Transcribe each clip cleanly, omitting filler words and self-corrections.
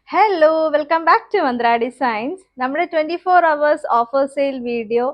Hello, welcome back to Mandra Designs. നമ്മുടെ 24 hours offer sale video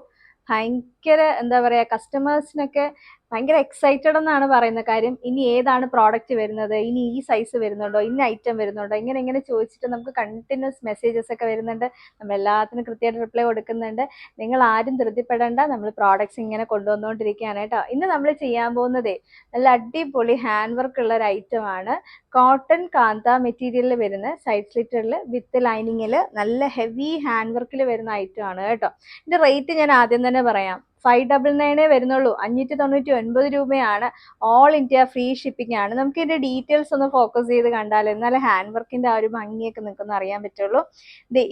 ഭയങ്കര എന്താ പറയുക, കസ്റ്റമേഴ്സിനൊക്കെ ഭയങ്കര എക്സൈറ്റഡ് എന്നാണ് പറയുന്ന കാര്യം. ഇനി ഏതാണ് പ്രോഡക്റ്റ് വരുന്നത്, ഇനി ഈ സൈസ് വരുന്നുണ്ടോ, ഇന്ന ഐറ്റം വരുന്നുണ്ടോ, ഇങ്ങനെ ചോദിച്ചിട്ട് നമുക്ക് കണ്ടിന്യൂസ് മെസ്സേജസ് ഒക്കെ വരുന്നുണ്ട്. നമ്മൾ എല്ലാത്തിനും കൃത്യമായിട്ട് റിപ്ലൈ കൊടുക്കുന്നുണ്ട്. നിങ്ങൾ ആരും ധൃതിപ്പെടേണ്ട, നമ്മൾ പ്രോഡക്ട്സ് ഇങ്ങനെ കൊണ്ടുവന്നുകൊണ്ടിരിക്കുകയാണ് കേട്ടോ. ഇന്ന് നമ്മൾ ചെയ്യാൻ പോകുന്നതേ നല്ല അടിപൊളി ഹാൻഡ് വർക്ക് ഉള്ള ഒരു ഐറ്റം ആണ്. കോട്ടൺ കാന്ത മെറ്റീരിയലിൽ വരുന്ന സൈഡ് സ്ലിറ്ററിൽ വിത്ത് ലൈനിങ്ങിൽ നല്ല ഹെവി ഹാൻഡ് വർക്കിൽ വരുന്ന ഐറ്റം ആണ് കേട്ടോ. ഇതിന്റെ റേറ്റ് ഞാൻ ആദ്യം തന്നെ പറയാം. 599 വരുന്നുള്ളൂ. 599 രൂപയാണ്. ഓൾ ഇന്ത്യ ഫ്രീ ഷിപ്പിംഗ് ആണ്. നമുക്ക് ഇതിന്റെ ഡീറ്റെയിൽസ് ഒന്ന് ഫോക്കസ് ചെയ്ത് കണ്ടാൽ എന്നാലും ഹാൻഡ് വർക്കിന്റെ ആ ഒരു ഭംഗിയൊക്കെ നിൽക്കുന്ന അറിയാൻ പറ്റുള്ളൂ.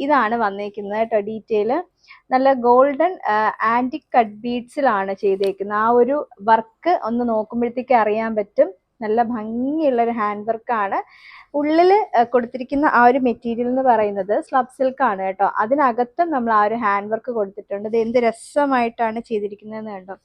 ഇതാണ് വന്നിരിക്കുന്നത് കേട്ടോ. ഡീറ്റെയിൽ നല്ല ഗോൾഡൻ ആന്റിക് കട്ട് ബീഡ്സിലാണ് ചെയ്തേക്കുന്നത്. ആ ഒരു വർക്ക് ഒന്ന് നോക്കുമ്പോഴത്തേക്ക് അറിയാൻ പറ്റും. നല്ല ഭംഗിയുള്ള ഒരു ഹാൻഡ് വർക്കാണ്. ഉള്ളിൽ കൊടുത്തിരിക്കുന്ന ആ ഒരു മെറ്റീരിയൽ എന്ന് പറയുന്നത് സ്ലബ് സിൽക്ക് ആണ് കേട്ടോ. അതിനകത്തും നമ്മൾ ആ ഒരു ഹാൻഡ് വർക്ക് കൊടുത്തിട്ടുണ്ട്. ഇത് എന്ത് രസമായിട്ടാണ് ചെയ്തിരിക്കുന്നതെന്ന് കണ്ടോ.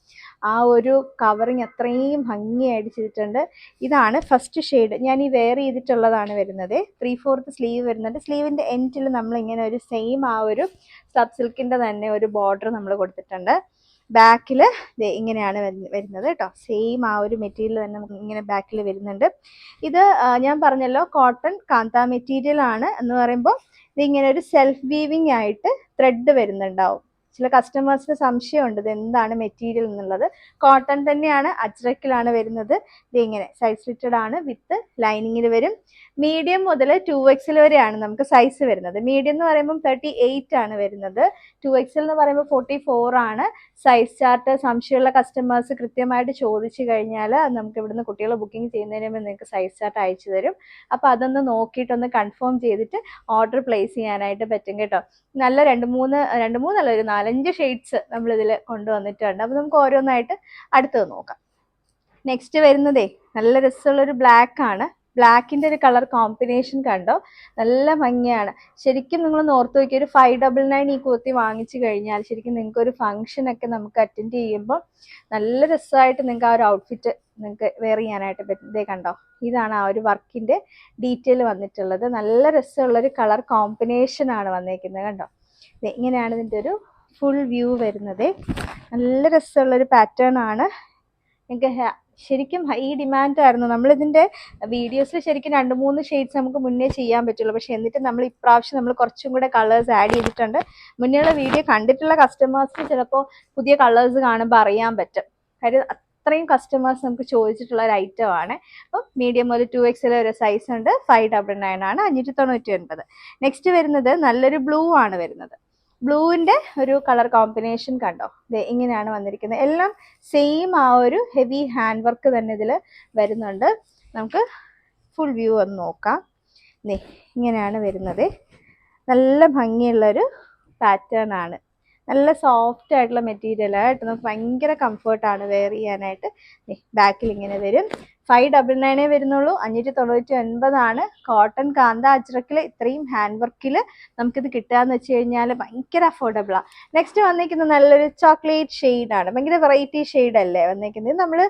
ആ ഒരു കവറിങ് അത്രയും ഭംഗിയായിട്ട് ചെയ്തിട്ടുണ്ട്. ഇതാണ് ഫസ്റ്റ് ഷെയ്ഡ്. ഞാൻ ഈ വെയർ ചെയ്തിട്ടുള്ളതാണ് വരുന്നത്. 3/4 സ്ലീവ് വരുന്നുണ്ട്. സ്ലീവിന്റെ എൻഡിൽ നമ്മൾ ഇങ്ങനെ ഒരു സെയിം ആ ഒരു സ്ലബ് സിൽക്കിന്റെ തന്നെ ഒരു ബോർഡർ നമ്മൾ കൊടുത്തിട്ടുണ്ട്. ബാക്കിൽ ഇങ്ങനെയാണ് വരുന്നത് കേട്ടോ. സെയിം ആ ഒരു മെറ്റീരിയൽ തന്നെ നമുക്ക് ഇങ്ങനെ ബാക്കിൽ വരുന്നുണ്ട്. ഇത് ഞാൻ പറഞ്ഞല്ലോ കോട്ടൺ കാന്ത മെറ്റീരിയൽ ആണ് എന്ന് പറയുമ്പോൾ ഇതിങ്ങനെ ഒരു സെൽഫ് വീവിങ് ആയിട്ട് ത്രെഡ് വരുന്നുണ്ടാവും. ചില കസ്റ്റമേഴ്സിന് സംശയമുണ്ട് ഇത് എന്താണ് മെറ്റീരിയൽ എന്നുള്ളത്. കോട്ടൺ തന്നെയാണ്, അജ്രക്കിലാണ് വരുന്നത്. ഇത് ഇങ്ങനെ സൈഡ് സ്ലിറ്റഡ് ആണ്, വിത്ത് ലൈനിങ്ങിൽ വരും. മീഡിയം മുതൽ 2XL വരെയാണ് നമുക്ക് സൈസ് വരുന്നത്. മീഡിയം എന്ന് പറയുമ്പോൾ 38 ആണ് വരുന്നത്. 2XL എന്ന് പറയുമ്പോൾ 44 ആണ്. സൈസ് ചാർട്ട് സംശയമുള്ള കസ്റ്റമേഴ്സ് കൃത്യമായിട്ട് ചോദിച്ചു കഴിഞ്ഞാൽ നമുക്ക് ഇവിടുന്ന് കുട്ടികൾ ബുക്കിംഗ് ചെയ്യുന്നതിന് മുമ്പ് നിങ്ങൾക്ക് സൈസ് ചാർട്ട് അയച്ചു തരും. അപ്പോൾ അതൊന്ന് നോക്കിയിട്ടൊന്ന് കൺഫേം ചെയ്തിട്ട് ഓർഡർ പ്ലേസ് ചെയ്യാനായിട്ട് പറ്റും കേട്ടോ. നല്ല രണ്ട് മൂന്നല്ല ഒരു 4-5 ഷെയ്ഡ്സ് നമ്മളിതിൽ കൊണ്ടുവന്നിട്ടുണ്ട്. അപ്പോൾ നമുക്ക് ഓരോന്നായിട്ട് അടുത്തത് നോക്കാം. നെക്സ്റ്റ് വരുന്നതേ നല്ല രസമുള്ളൊരു ബ്ലാക്ക് ആണ്. ബ്ലാക്കിന്റെ ഒരു കളർ കോമ്പിനേഷൻ കണ്ടോ, നല്ല ഭംഗിയാണ്. ശരിക്കും നിങ്ങൾ ഓർത്ത് നോക്കിയ ഒരു 599 ഈ കുർത്തി വാങ്ങിച്ചു കഴിഞ്ഞാൽ ശരിക്കും നിങ്ങൾക്ക് ഒരു ഫംഗ്ഷൻ ഒക്കെ നമുക്ക് അറ്റൻഡ് ചെയ്യുമ്പോൾ നല്ല രസമായിട്ട് നിങ്ങൾക്ക് ആ ഒരു ഔട്ട്ഫിറ്റ് നിങ്ങൾക്ക് വെയർ ചെയ്യാനായിട്ട് പറ്റും. ഇതേ കണ്ടോ, ഇതാണ് ആ ഒരു വർക്കിന്റെ ഡീറ്റെയിൽ വന്നിട്ടുള്ളത്. നല്ല രസമുള്ളൊരു കളർ കോമ്പിനേഷൻ ആണ് വന്നേക്കുന്നത് കണ്ടോ. ഇങ്ങനെയാണ് ഇതിൻ്റെ ഒരു ഫുൾ വ്യൂ വരുന്നത്. നല്ല രസമുള്ളൊരു പാറ്റേൺ ആണ്. നിങ്ങൾക്ക് ശരിക്കും ഹൈ ഡിമാൻഡ് ആയിരുന്നു. നമ്മളിതിൻ്റെ വീഡിയോസിൽ ശരിക്കും 2-3 ഷെയ്ഡ്സ് നമുക്ക് മുന്നേ ചെയ്യാൻ പറ്റുള്ളൂ. പക്ഷെ എന്നിട്ട് നമ്മൾ ഇപ്രാവശ്യം നമ്മൾ കുറച്ചും കൂടെ കളേഴ്സ് ആഡ് ചെയ്തിട്ടുണ്ട്. മുന്നേയുള്ള വീഡിയോ കണ്ടിട്ടുള്ള കസ്റ്റമേഴ്സിന് ചിലപ്പോൾ പുതിയ കളേഴ്സ് കാണുമ്പോൾ അറിയാൻ പറ്റും. കാര്യം അത്രയും കസ്റ്റമേഴ്സ് നമുക്ക് ചോദിച്ചിട്ടുള്ള ഒരു ഐറ്റം ആണ്. അപ്പം മീഡിയം മുതൽ 2XL വരെ സൈസ് ഉണ്ട്. 599 ആണ്. 599. നെക്സ്റ്റ് വരുന്നത് നല്ലൊരു ബ്ലൂ ആണ് വരുന്നത്. ബ്ലൂവിൻ്റെ ഒരു കളർ കോമ്പിനേഷൻ കണ്ടോ. ഇങ്ങനെയാണ് വന്നിരിക്കുന്നത്. എല്ലാം സെയിം ആ ഒരു ഹെവി ഹാൻഡ് വർക്ക് തന്നെ ഇതിൽ വരുന്നുണ്ട്. നമുക്ക് ഫുൾ വ്യൂ ഒന്ന് നോക്കാം. ഇങ്ങനെയാണ് വരുന്നത്. നല്ല ഭംഗിയുള്ളൊരു പാറ്റേൺ ആണ്. നല്ല സോഫ്റ്റ് ആയിട്ടുള്ള മെറ്റീരിയൽ ആയിട്ട് നമുക്ക് ഭയങ്കര കംഫർട്ടാണ് വെയർ ചെയ്യാനായിട്ട്. ബാക്കിൽ ഇങ്ങനെ വരും. 599 വരുന്നുള്ളൂ. 599 ആണ്. കോട്ടൺ കാന്ത അജ്രക്കിൽ ഇത്രയും ഹാൻഡ് വർക്കിൽ നമുക്കിത് കിട്ടുകയെന്ന് വെച്ച് കഴിഞ്ഞാൽ ഭയങ്കര അഫോർഡബിളാണ്. നെക്സ്റ്റ് വന്നിരിക്കുന്നത് നല്ലൊരു ചോക്ലേറ്റ് ഷെയ്ഡാണ്. ഭയങ്കര വെറൈറ്റി ഷെയ്ഡ് അല്ലേ വന്നിരിക്കുന്നത്. നമ്മൾ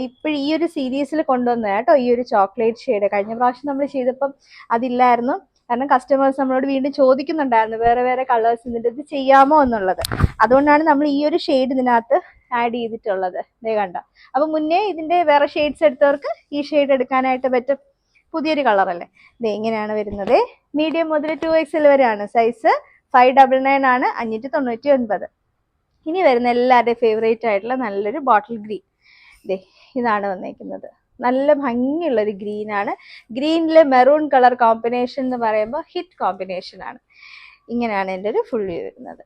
ഇപ്പോൾ ഈ ഒരു സീരീസിൽ കൊണ്ടുവന്നത് കേട്ടോ ഈ ഒരു ചോക്ലേറ്റ് ഷെയ്ഡ്. കഴിഞ്ഞ പ്രാവശ്യം നമ്മൾ ചെയ്തപ്പം അതില്ലായിരുന്നു. കാരണം കസ്റ്റമേഴ്സ് നമ്മളോട് വീണ്ടും ചോദിക്കുന്നുണ്ടായിരുന്നു വേറെ വേറെ കളേഴ്സ് ഇതിൻ്റെ ഇത് ചെയ്യാമോ എന്നുള്ളത്. അതുകൊണ്ടാണ് നമ്മൾ ഈ ഒരു ഷെയ്ഡ് ഇതിനകത്ത് ആഡ് ചെയ്തിട്ടുള്ളത്. ഇതേ കണ്ടോ. അപ്പോൾ മുന്നേ ഇതിൻ്റെ വേറെ ഷെയ്ഡ്സ് എടുത്തവർക്ക് ഈ ഷെയ്ഡ് എടുക്കാനായിട്ട് പറ്റും. പുതിയൊരു കളറല്ലേ. ഇങ്ങനെയാണ് വരുന്നത്. മീഡിയം മുതൽ 2XL വരെയാണ് സൈസ്. 599 ആണ്. 599. ഇനി വരുന്ന എല്ലാവരുടെയും ഫേവറേറ്റ് ആയിട്ടുള്ള നല്ലൊരു ബോട്ടിൽ ഗ്രീൻ. ഇതാണ് വന്നേക്കുന്നത്. നല്ല ഭംഗിയുള്ളൊരു ഗ്രീനാണ്. ഗ്രീനിൽ മെറൂൺ കളർ കോമ്പിനേഷൻ എന്ന് പറയുമ്പോൾ ഹിറ്റ് കോമ്പിനേഷൻ ആണ്. ഇങ്ങനെയാണ് എൻ്റെ ഒരു ഫുൾ വ്യൂ വരുന്നത്.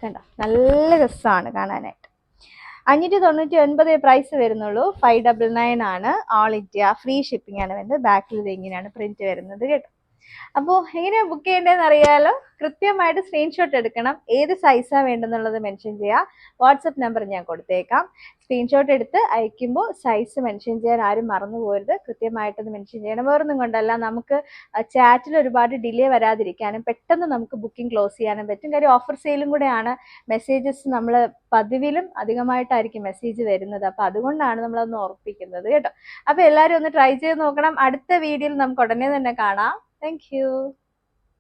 കണ്ടോ, നല്ല രസമാണ് കാണാനായിട്ട്. 599 പ്രൈസ് വരുന്നുള്ളൂ. 599 ആണ്. ഓൾ ഇന്ത്യ ഫ്രീ ഷിപ്പിംഗ് ആണ് വരുന്നത്. ബാക്കിൽ ഇത് ഇങ്ങനെയാണ് പ്രിന്റ് വരുന്നത് കേട്ടോ. അപ്പോൾ എങ്ങനെയാണ് ബുക്ക് ചെയ്യേണ്ടതെന്ന് അറിയാലോ. കൃത്യമായിട്ട് സ്ക്രീൻഷോട്ട് എടുക്കണം. ഏത് സൈസാണ് വേണ്ടെന്നുള്ളത് മെൻഷൻ ചെയ്യുക. വാട്സപ്പ് നമ്പർ ഞാൻ കൊടുത്തേക്കാം. സ്ക്രീൻഷോട്ട് എടുത്ത് അയക്കുമ്പോൾ സൈസ് മെൻഷൻ ചെയ്യാൻ ആരും മറന്നു പോകരുത്. കൃത്യമായിട്ടത് മെൻഷൻ ചെയ്യണം. വേറൊന്നും കൊണ്ടല്ല, നമുക്ക് ചാറ്റിൽ ഒരുപാട് ഡിലേ വരാതിരിക്കാനും പെട്ടെന്ന് നമുക്ക് ബുക്കിംഗ് ക്ലോസ് ചെയ്യാനും പറ്റും. കാര്യം ഓഫർ സെയിലും കൂടെയാണ്. മെസ്സേജസ് നമ്മൾ പതിവിലും അധികമായിട്ടായിരിക്കും മെസ്സേജ് വരുന്നത്. അപ്പോൾ അതുകൊണ്ടാണ് നമ്മളതൊന്ന് ഓർപ്പിക്കുന്നത് കേട്ടോ. അപ്പോൾ എല്ലാവരും ഒന്ന് ട്രൈ ചെയ്ത് നോക്കണം. അടുത്ത വീഡിയോയിൽ നമുക്ക് ഉടനെ തന്നെ കാണാം. Thank you.